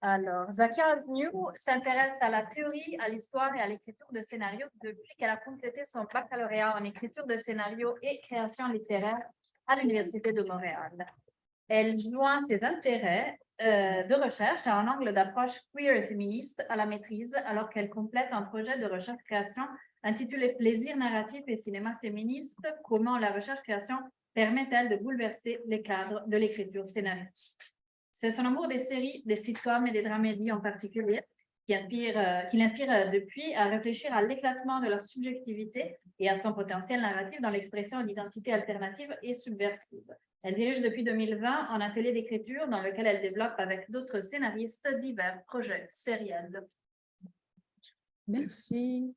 Alors, Zakia Azmiou s'intéresse à la théorie, à l'histoire et à l'écriture de scénarios depuis qu'elle a complété son baccalauréat en écriture de scénarios et création littéraire à l'Université de Montréal. Elle joint ses intérêts de recherche à un angle d'approche queer et féministe à la maîtrise, alors qu'elle complète un projet de recherche-création intitulé Plaisir narratif et cinéma féministe, comment la recherche-création permet-elle de bouleverser les cadres de l'écriture scénaristique. C'est son amour des séries, des sitcoms et des dramédies en particulier qui l'inspire depuis à réfléchir à l'éclatement de la subjectivité et à son potentiel narratif dans l'expression d'identités alternatives et subversives. Elle dirige depuis 2020 un atelier d'écriture dans lequel elle développe avec d'autres scénaristes divers projets sériels. Merci.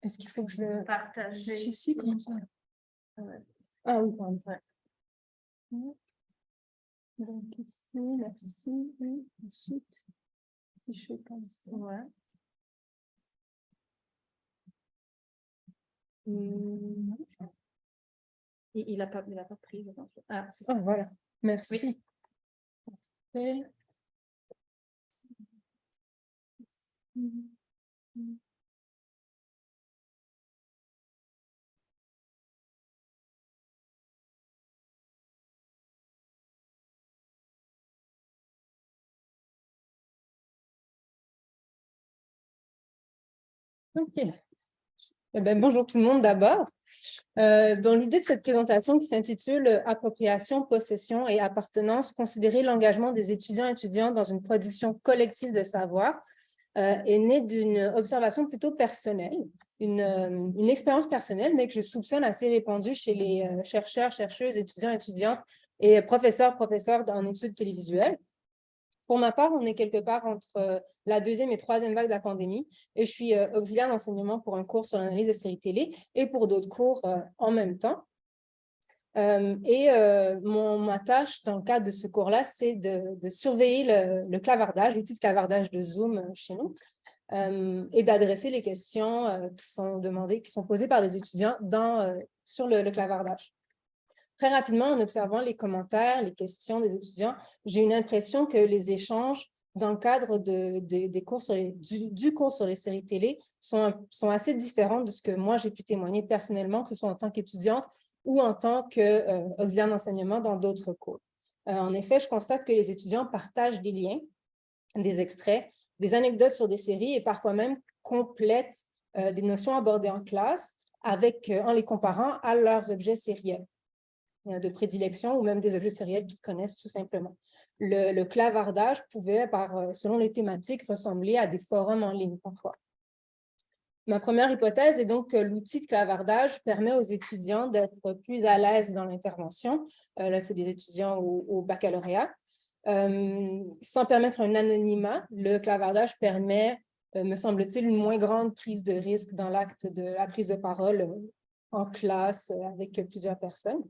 Est-ce qu'il faut que je le partage ici comme ça? Ah oui, pardon. Ouais. Donc ici, merci. Et ensuite, si je fais comme ça. Ouais. Il n'a pas pris, je pense. Ah, c'est ça. Oh, voilà. Merci. Oui. OK. Eh bien, bonjour tout le monde d'abord. Dans l'idée de cette présentation qui s'intitule « Appropriation, possession et appartenance, considérer l'engagement des étudiants et étudiantes dans une production collective de savoir » est née d'une observation plutôt personnelle, une expérience personnelle, mais que je soupçonne assez répandue chez les chercheurs, chercheuses, étudiants, étudiantes et professeurs en études télévisuelles. Pour ma part, on est quelque part entre la deuxième et troisième vague de la pandémie et je suis auxiliaire d'enseignement pour un cours sur l'analyse de séries télé et pour d'autres cours en même temps. Ma tâche dans le cadre de ce cours-là, c'est de surveiller le clavardage, l'outil de clavardage de Zoom chez nous et d'adresser les questions qui sont demandées, qui sont posées par les étudiants sur le clavardage. Très rapidement, en observant les commentaires, les questions des étudiants, j'ai une impression que les échanges dans le cadre des cours du cours sur les séries télé sont assez différents de ce que moi j'ai pu témoigner personnellement, que ce soit en tant qu'étudiante ou en tant qu'auxiliaire d'enseignement dans d'autres cours. En effet, je constate que les étudiants partagent des liens, des extraits, des anecdotes sur des séries et parfois même complètent des notions abordées en classe en les comparant à leurs objets sériels de prédilection ou même des objets sériels qu'ils connaissent tout simplement. Le clavardage pouvait, selon les thématiques, ressembler à des forums en ligne parfois. Ma première hypothèse est donc que l'outil de clavardage permet aux étudiants d'être plus à l'aise dans l'intervention. Là, c'est des étudiants au baccalauréat. Sans permettre un anonymat, le clavardage permet, me semble-t-il, une moins grande prise de risque dans l'acte de la prise de parole en classe avec plusieurs personnes.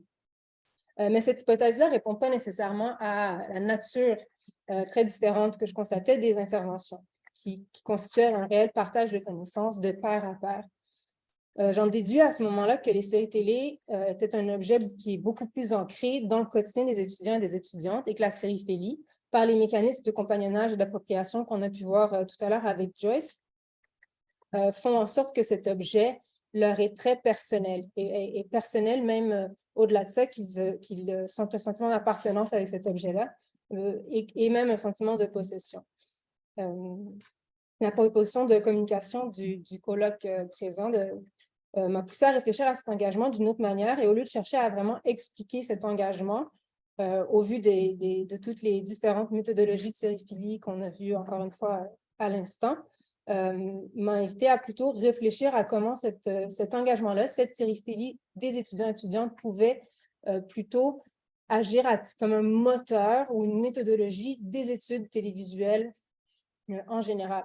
Mais cette hypothèse-là ne répond pas nécessairement à la nature très différente que je constatais des interventions, qui constituaient un réel partage de connaissances de pair à pair. J'en déduis à ce moment-là que les séries télé étaient un objet qui est beaucoup plus ancré dans le quotidien des étudiants et des étudiantes et que la sériphélie, par les mécanismes de compagnonnage et d'appropriation qu'on a pu voir tout à l'heure avec Joyce, font en sorte que cet objet leur est très personnel et personnel même au-delà de ça, qu'ils sentent un sentiment d'appartenance avec cet objet-là et même un sentiment de possession. La proposition de communication du colloque présent m'a poussé à réfléchir à cet engagement d'une autre manière et au lieu de chercher à vraiment expliquer cet engagement au vu de toutes les différentes méthodologies de sériphilie qu'on a vues encore une fois à l'instant, m'a invité à plutôt réfléchir à comment cet engagement-là, cette sériphilie des étudiants et étudiantes pouvait plutôt agir comme un moteur ou une méthodologie des études télévisuelles en général.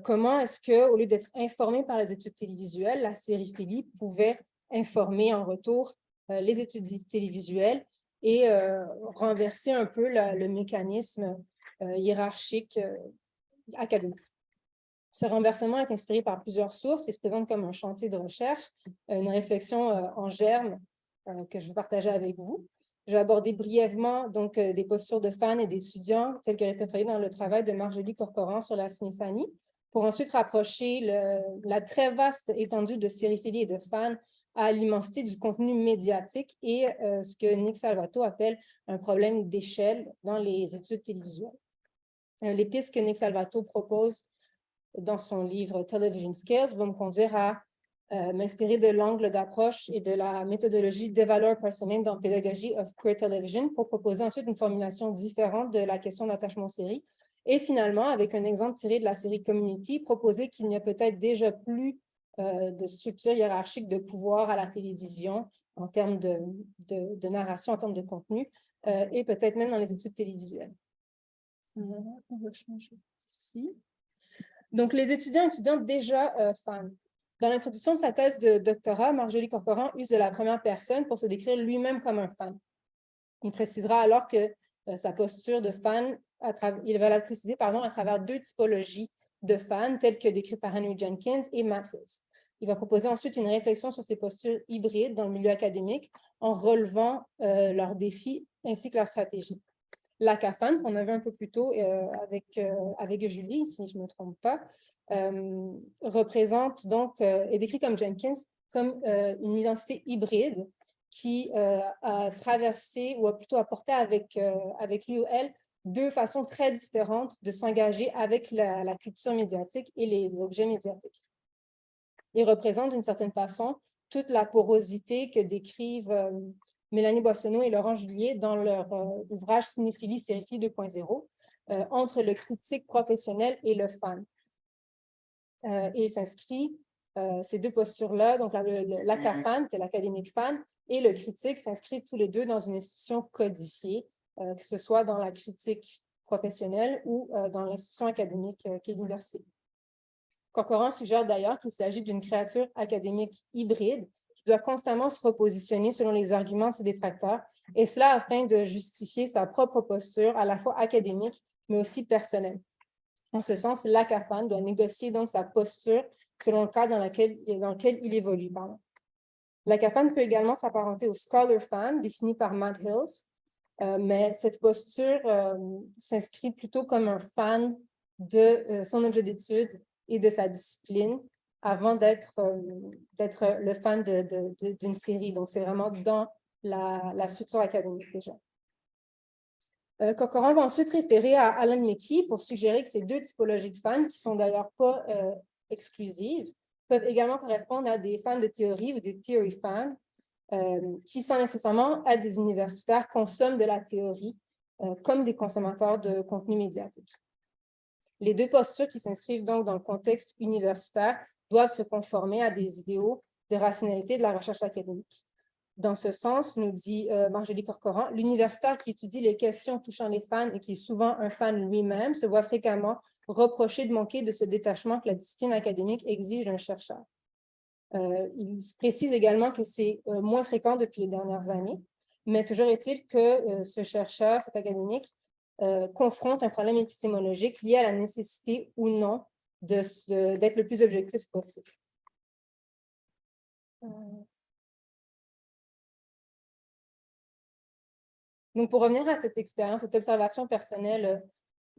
Comment est-ce qu'au lieu d'être informé par les études télévisuelles, la sériphilie pouvait informer en retour les études télévisuelles et renverser un peu le mécanisme hiérarchique académique. Ce renversement est inspiré par plusieurs sources et se présente comme un chantier de recherche, une réflexion en germe que je vais partager avec vous. Je vais aborder brièvement donc, des postures de fans et d'étudiants telles que répertoriées dans le travail de Marjolie Corcoran sur la cinéphonie, pour ensuite rapprocher la très vaste étendue de sériphilie et de fans à l'immensité du contenu médiatique et ce que Nick Salvato appelle un problème d'échelle dans les études télévisuelles. Les pistes que Nick Salvato propose dans son livre Television Skills vont me conduire à m'inspirer de l'angle d'approche et de la méthodologie des valeurs personnelles dans Pedagogy of Queer Television pour proposer ensuite une formulation différente de la question d'attachement aux séries. Et finalement, avec un exemple tiré de la série Community, proposer qu'il n'y a peut-être déjà plus de structure hiérarchique de pouvoir à la télévision en termes de narration, en termes de contenu, et peut-être même dans les études télévisuelles. On va changer ici. Donc, les étudiants et étudiantes déjà fans. Dans l'introduction de sa thèse de doctorat, Marjolie Corcoran use de la première personne pour se décrire lui-même comme un fan. Il précisera alors que sa posture de fan, il va la préciser à travers deux typologies de fans, telles que décrites par Henry Jenkins et Matt Hills. Il va proposer ensuite une réflexion sur ces postures hybrides dans le milieu académique en relevant leurs défis ainsi que leurs stratégies. La CAFAN, qu'on a vu un peu plus tôt avec Julie, si je ne me trompe pas, représente donc, est décrit comme Jenkins, comme une identité hybride qui a traversé ou a plutôt apporté avec lui ou elle deux façons très différentes de s'engager avec la culture médiatique et les objets médiatiques. Il représente d'une certaine façon toute la porosité que décrivent Mélanie Boissonneau et Laurent Julier dans leur ouvrage Cinéphilie, Sériphilie 2.0, entre le critique professionnel et le fan. Et s'inscrit, ces deux postures-là, donc l'ACAFAN, qui est l'académique fan, et le critique s'inscrivent tous les deux dans une institution codifiée, que ce soit dans la critique professionnelle ou dans l'institution académique qui est l'université. Corcoran suggère d'ailleurs qu'il s'agit d'une créature académique hybride qui doit constamment se repositionner selon les arguments de ses détracteurs, et cela afin de justifier sa propre posture à la fois académique, mais aussi personnelle. En ce sens, l'ACAFAN doit négocier donc sa posture selon le cadre dans lequel il évolue. L'ACAFAN peut également s'apparenter au scholar fan, défini par Matt Hills, mais cette posture s'inscrit plutôt comme un fan de son objet d'étude et de sa discipline avant d'être le fan d'une série. Donc, c'est vraiment dans la structure académique déjà. Corcoran va ensuite référer à Alan McKee pour suggérer que ces deux typologies de fans, qui ne sont d'ailleurs pas exclusives, peuvent également correspondre à des fans de théorie ou des theory fans, qui, sans nécessairement être des universitaires, consomment de la théorie comme des consommateurs de contenu médiatique. Les deux postures qui s'inscrivent donc dans le contexte universitaire doivent se conformer à des idéaux de rationalité de la recherche académique. Dans ce sens, nous dit Marjolie Corcoran, l'universitaire qui étudie les questions touchant les fans et qui est souvent un fan lui-même se voit fréquemment reprocher de manquer de ce détachement que la discipline académique exige d'un chercheur. Il précise également que c'est moins fréquent depuis les dernières années, mais toujours est-il que ce chercheur, cet académique, confronte un problème épistémologique lié à la nécessité ou non d'être le plus objectif possible. Donc, pour revenir à cette expérience, cette observation personnelle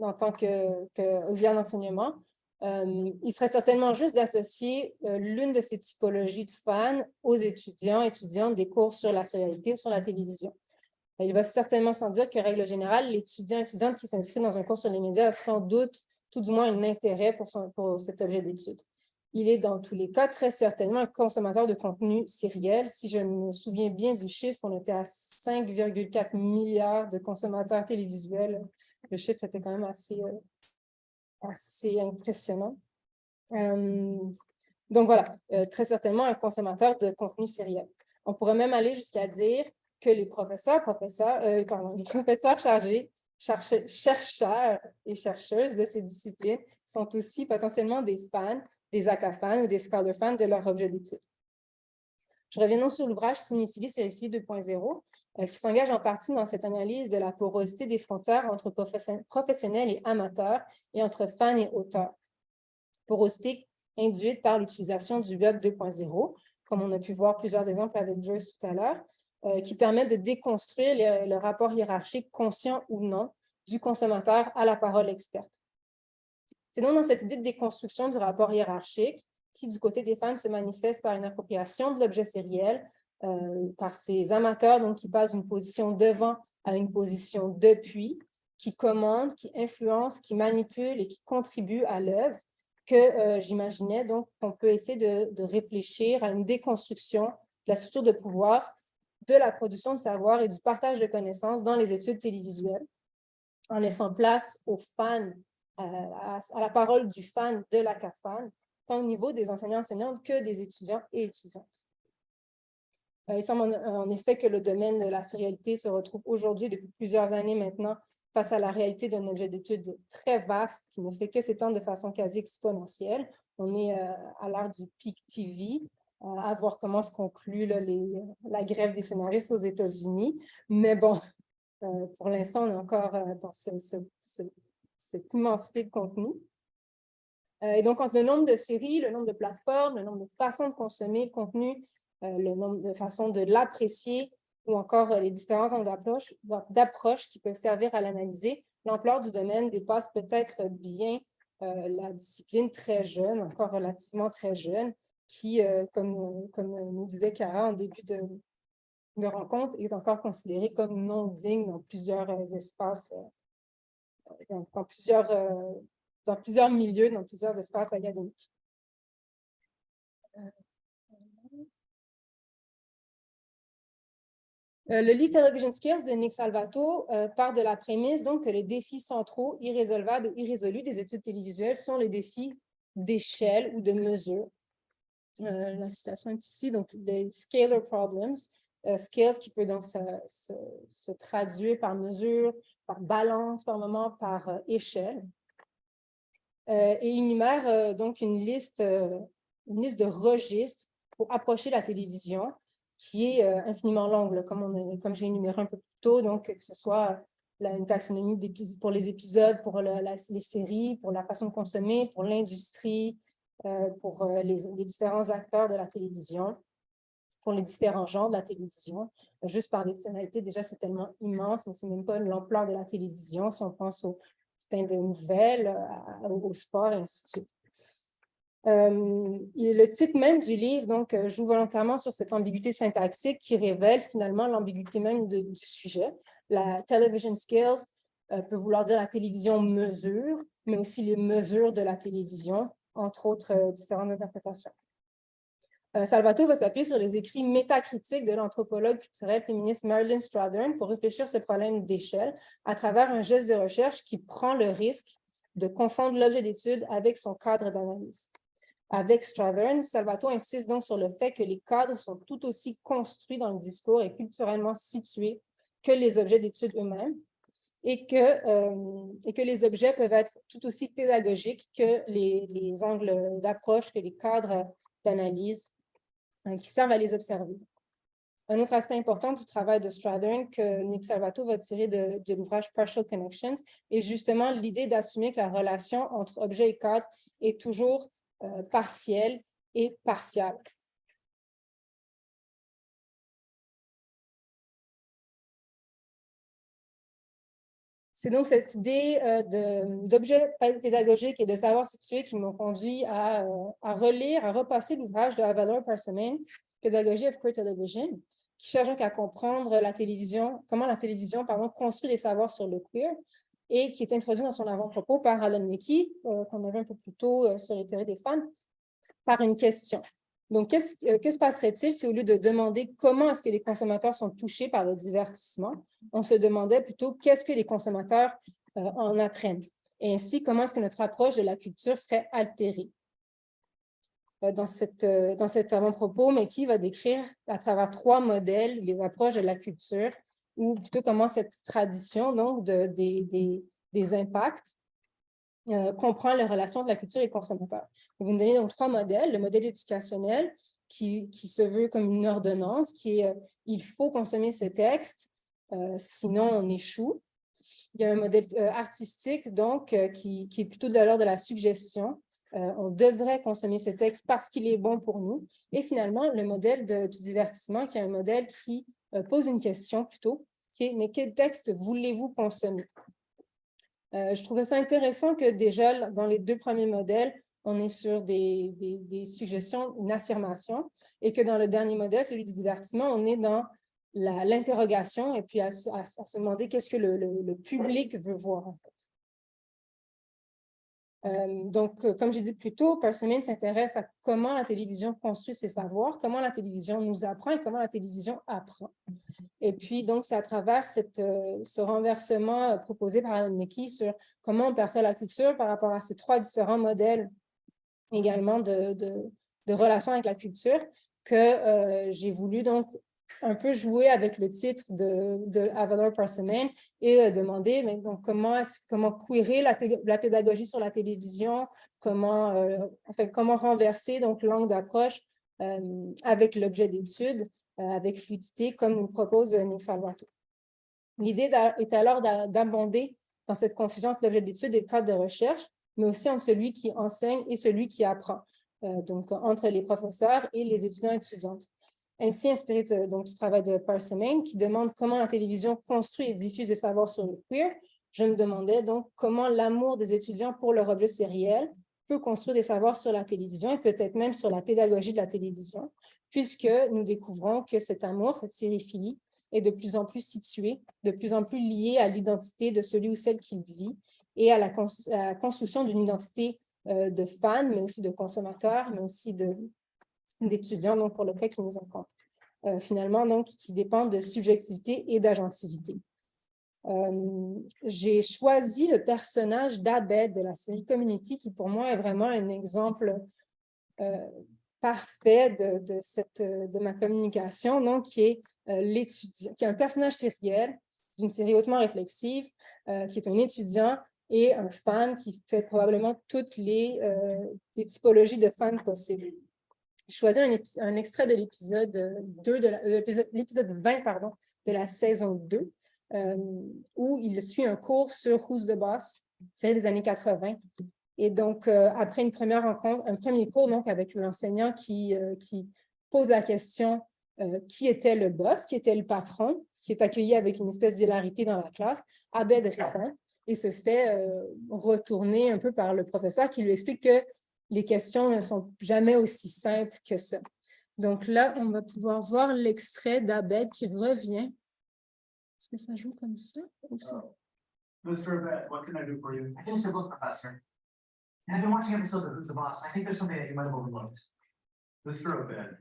en tant qu'auxiliaire d'enseignement, il serait certainement juste d'associer l'une de ces typologies de fans aux étudiantes des cours sur la sérialité ou sur la télévision. Il va certainement sans dire que, règle générale, l'étudiante qui s'inscrit dans un cours sur les médias a sans doute, tout du moins, un intérêt pour cet objet d'étude. Il est dans tous les cas très certainement un consommateur de contenu sériel. Si je me souviens bien du chiffre, on était à 5,4 milliards de consommateurs télévisuels. Le chiffre était quand même assez impressionnant. Donc voilà, très certainement un consommateur de contenu sériel. On pourrait même aller jusqu'à dire que les professeurs chargés, chercheurs et chercheuses de ces disciplines sont aussi potentiellement des fans, des ACA-fans ou des scholar fans de leur objet d'étude. Je reviens donc sur l'ouvrage Cinéphilie, Sériphilie 2.0, qui s'engage en partie dans cette analyse de la porosité des frontières entre professionnels et amateurs et entre fans et auteurs. porosité induite par l'utilisation du Web 2.0, comme on a pu voir plusieurs exemples avec Joyce tout à l'heure, qui permet de déconstruire le rapport hiérarchique conscient ou non du consommateur à la parole experte. C'est donc dans cette idée de déconstruction du rapport hiérarchique qui, du côté des fans, se manifeste par une appropriation de l'objet sériel, par ces amateurs donc, qui passent d'une position devant à une position depuis, qui commandent, qui influencent, qui manipulent et qui contribuent à l'œuvre, que j'imaginais donc qu'on peut essayer de réfléchir à une déconstruction de la structure de pouvoir, de la production de savoir et du partage de connaissances dans les études télévisuelles, en laissant place aux fans, à la parole du fan de la CAFAN, tant au niveau des enseignants-enseignantes que des étudiants et étudiantes. Il semble en effet que le domaine de la sérialité se retrouve aujourd'hui, depuis plusieurs années maintenant, face à la réalité d'un objet d'étude très vaste qui ne fait que s'étendre de façon quasi exponentielle. On est à l'ère du peak TV, à voir comment se conclut là, la grève des scénaristes aux États-Unis. Mais bon, pour l'instant, on est encore dans cette immensité de contenu. Et donc, entre le nombre de séries, le nombre de plateformes, le nombre de façons de consommer le contenu, le nombre de façons de l'apprécier ou encore les différents angles d'approche qui peuvent servir à l'analyser, l'ampleur du domaine dépasse peut-être bien la discipline très jeune, encore relativement très jeune, qui, comme nous disait Cara en début de rencontre, est encore considérée comme non digne dans plusieurs espaces, dans plusieurs milieux, dans plusieurs espaces académiques. Le livre Television Skills de Nick Salvato part de la prémisse donc, que les défis centraux, irrésolvables et irrésolus des études télévisuelles sont les défis d'échelle ou de mesure. La citation est ici, donc les scalar problems, scales qui peut donc se traduire par mesure, par balance par moment, par échelle. Et il énumère donc une liste de registres pour approcher la télévision qui est infiniment longue, comme j'ai énuméré un peu plus tôt, donc que ce soit une taxonomie pour les épisodes, pour les séries, pour la façon de consommer, pour l'industrie, pour les différents acteurs de la télévision, pour les différents genres de la télévision. Juste parler de scénarité, déjà, c'est tellement immense, mais ce n'est même pas l'ampleur de la télévision si on pense aux de nouvelles, au sport, et ainsi de suite. Le titre même du livre donc, joue volontairement sur cette ambiguïté syntaxique qui révèle finalement l'ambiguïté même du sujet. La television skills peut vouloir dire la télévision mesure, mais aussi les mesures de la télévision, entre autres différentes interprétations. Salvato va s'appuyer sur les écrits métacritiques de l'anthropologue culturelle féministe Marilyn Strathern pour réfléchir ce problème d'échelle à travers un geste de recherche qui prend le risque de confondre l'objet d'étude avec son cadre d'analyse. Avec Strathern, Salvato insiste donc sur le fait que les cadres sont tout aussi construits dans le discours et culturellement situés que les objets d'étude eux-mêmes et que les objets peuvent être tout aussi pédagogiques que les angles d'approche, que les cadres d'analyse qui servent à les observer. Un autre aspect important du travail de Strathern que Nick Salvato va tirer de l'ouvrage Partial Connections est justement l'idée d'assumer que la relation entre objet et cadre est toujours partielle et partiale. C'est donc cette idée d'objet pédagogique et de savoir situé qui m'ont conduit à relire, à repasser l'ouvrage de Avalor Parsimon, Pedagogy of Queer Television, qui cherche donc à comprendre la télévision, comment la télévision construit des savoirs sur le queer, et qui est introduit dans son avant-propos par Alan Mickey, qu'on a vu un peu plus tôt sur les théories des fans, par une question. Donc, que se passerait-il si au lieu de demander comment est-ce que les consommateurs sont touchés par le divertissement, on se demandait plutôt qu'est-ce que les consommateurs en apprennent? Et ainsi, comment est-ce que notre approche de la culture serait altérée? Dans cet avant-propos, Mickey va décrire à travers 3 modèles les approches de la culture, ou plutôt comment cette tradition donc, des impacts comprend les relations de la culture et le consommateur. Vous me donnez donc 3 modèles. Le modèle éducationnel qui se veut comme une ordonnance, qui est il faut consommer ce texte, sinon on échoue. Il y a un modèle artistique donc qui est plutôt de l'ordre de la suggestion. on devrait consommer ce texte parce qu'il est bon pour nous. Et finalement, le modèle du divertissement, qui est un modèle qui pose une question plutôt, qui est « mais quel texte voulez-vous consommer ?» Je trouvais ça intéressant que déjà, dans les deux premiers modèles, on est sur des suggestions, une affirmation, et que dans le dernier modèle, celui du divertissement, on est dans l'interrogation et puis à se demander qu'est-ce que le public veut voir, en fait. Comme j'ai dit plus tôt, Persimmon s'intéresse à comment la télévision construit ses savoirs, comment la télévision nous apprend et comment la télévision apprend. Et puis, donc, c'est à travers ce renversement proposé par Alan McKee sur comment on perçoit la culture par rapport à ces trois différents modèles également de relation avec la culture que j'ai voulu donc un peu jouer avec le titre de Avalor Persimmon et demander mais donc, comment queerer la pédagogie sur la télévision, comment renverser donc l'angle d'approche avec l'objet d'étude, avec fluidité, comme nous propose Nick Salvato. L'idée est alors d'abonder dans cette confusion entre l'objet d'étude et le cadre de recherche, mais aussi entre celui qui enseigne et celui qui apprend, donc entre les professeurs et les étudiants et étudiantes. Ainsi, inspiré du travail de Persimmon, qui demande comment la télévision construit et diffuse des savoirs sur le queer, je me demandais donc comment l'amour des étudiants pour leur objet sériel peut construire des savoirs sur la télévision et peut-être même sur la pédagogie de la télévision, puisque nous découvrons que cet amour, cette sériphilie, est de plus en plus situé, de plus en plus lié à l'identité de celui ou celle qui vit et à la construction d'une identité de fan, mais aussi de consommateur, mais aussi d'étudiants, donc pour le cas qui nous encombre. Finalement, donc, qui dépendent de subjectivité et d'agentivité. J'ai choisi le personnage d'Abed de la série Community, qui pour moi est vraiment un exemple parfait de ma communication, donc qui est l'étudiant, qui est un personnage sériel d'une série hautement réflexive, qui est un étudiant et un fan qui fait probablement toutes les typologies de fans possibles. J'ai choisi un extrait de l'épisode 20 pardon, de la saison 2, où il suit un cours sur Who's the Boss, série des années 80. Et donc, après une première rencontre, un premier cours donc, avec l'enseignant qui pose la question qui était le boss, qui était le patron, qui est accueilli avec une espèce d'hilarité dans la classe, Abed répond et se fait retourner un peu par le professeur qui lui explique que les questions ne sont jamais aussi simples que ça. Donc là, on va pouvoir voir l'extrait d'Abed qui revient. Est-ce que ça joue comme ça? Mr. Abed, what can I do for you? I finished the book, Professor. And I've been watching episodes of Who's the Boss. I think there's something that you might have overlooked. Mr. Abed,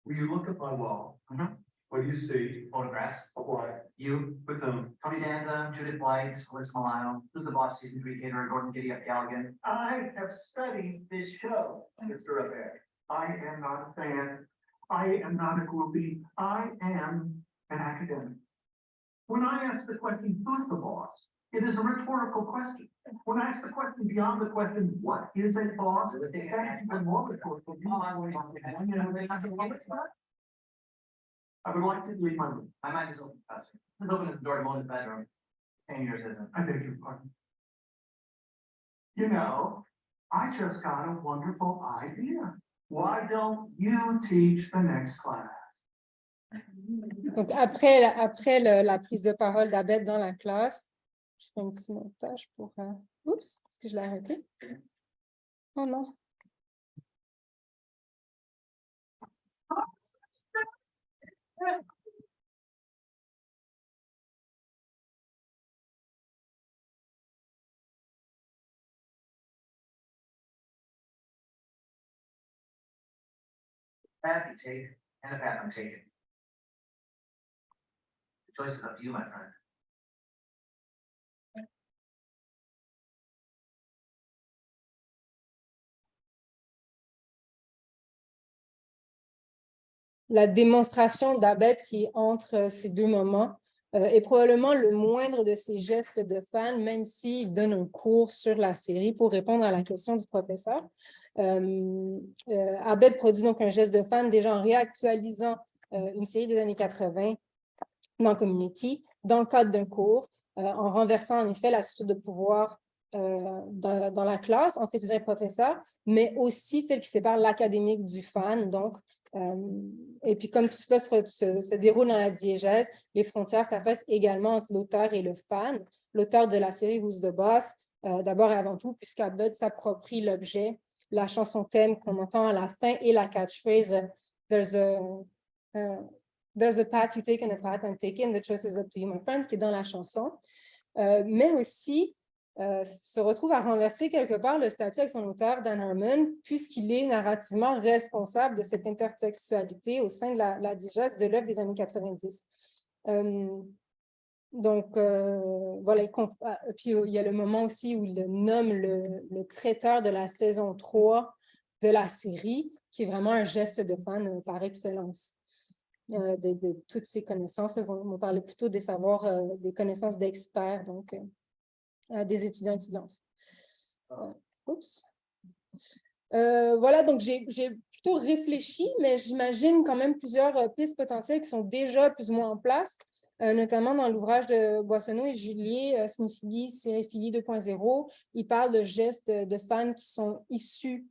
will you look at my wall? Mhm. What do you see? Photographs. Of what? You, With whom? Tony Danza, Judith White, Alyssa Milano, Who's the Boss season 3 caterer, Gordon Giddy-Up-Galligan. I have studied this show, Mr. Abed. I am not a fan. I am not a groupie. I am an academic. When I ask the question, who's the boss? It is a rhetorical question. When I ask the question beyond the question, what is a boss? That's even more rhetorical. I would like to leave my room. My mind is open, Professor. It's open as the door to Mona's bedroom. 10 years isn't. I beg your pardon. You know, I just got a wonderful idea. Why don't you teach the next class? Donc, après la prise de parole d'Abed dans la classe, je fais un petit montage pour... Oups, est-ce que je l'ai arrêté? Oh non. Path you take and the path I'm taking. The choice is up to you, my friend. La démonstration d'Abed qui est entre ces deux moments est probablement le moindre de ses gestes de fan, même s'il donne un cours sur la série pour répondre à la question du professeur. Abed produit donc un geste de fan déjà en réactualisant une série des années 80 dans Community, dans le cadre d'un cours, en renversant en effet la structure de pouvoir dans la classe entre étudiants et professeurs, mais aussi celle qui sépare l'académique du fan. Donc, et puis comme tout cela se déroule dans la diégèse, les frontières s'affaissent également entre l'auteur et le fan. L'auteur de la série Who's the Boss, d'abord et avant tout, puisqu'Abed s'approprie l'objet, la chanson thème qu'on entend à la fin et la catchphrase There's a path you take and a path I'm taking, the choice is up to you, my friends, qui est dans la chanson. Mais aussi se retrouve à renverser quelque part le statut avec son auteur, Dan Harmon, puisqu'il est narrativement responsable de cette intertextualité au sein de la digeste de l'œuvre des années 90. Donc, voilà, puis il y a le moment aussi où il nomme le traiteur de la saison 3 de la série, qui est vraiment un geste de fan par excellence. De toutes ces connaissances, on parlait plutôt des savoirs, des connaissances d'experts, donc des étudiants et étudiantes. Oups. Voilà, donc j'ai plutôt réfléchi, mais j'imagine quand même plusieurs pistes potentielles qui sont déjà plus ou moins en place, notamment dans l'ouvrage de Boissonneau et Julier, Cinéphilie, Séréphilie 2.0. Ils parlent de gestes de fans qui sont issus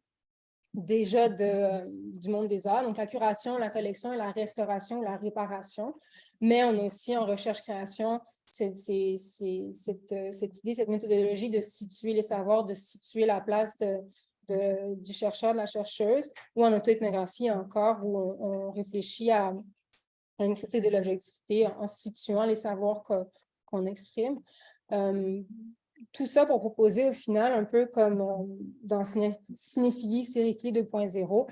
déjà du monde des arts, donc la curation, la collection, la restauration, la réparation, mais on a aussi en recherche-création cette idée, cette méthodologie de situer les savoirs, de situer la place du chercheur, de la chercheuse, ou en auto-ethnographie encore, où on réfléchit à une critique de l'objectivité en situant les savoirs qu'on exprime. Tout ça pour proposer au final, un peu comme dans Cinéphilie, Séréphilie 2.0,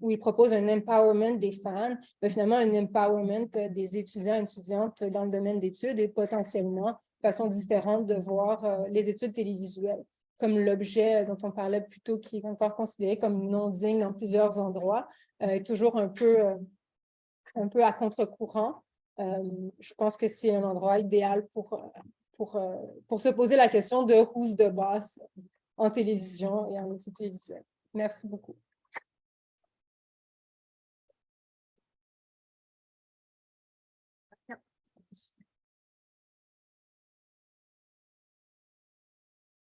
où il propose un empowerment des fans, mais finalement un empowerment des étudiants et étudiantes dans le domaine d'études et potentiellement de façon différente de voir les études télévisuelles, comme l'objet dont on parlait plus tôt, qui est encore considéré comme non digne dans plusieurs endroits, toujours un peu à contre-courant. Je pense que c'est un endroit idéal pour se poser la question de Who's the Boss en télévision et en études télévisuelles. Merci beaucoup.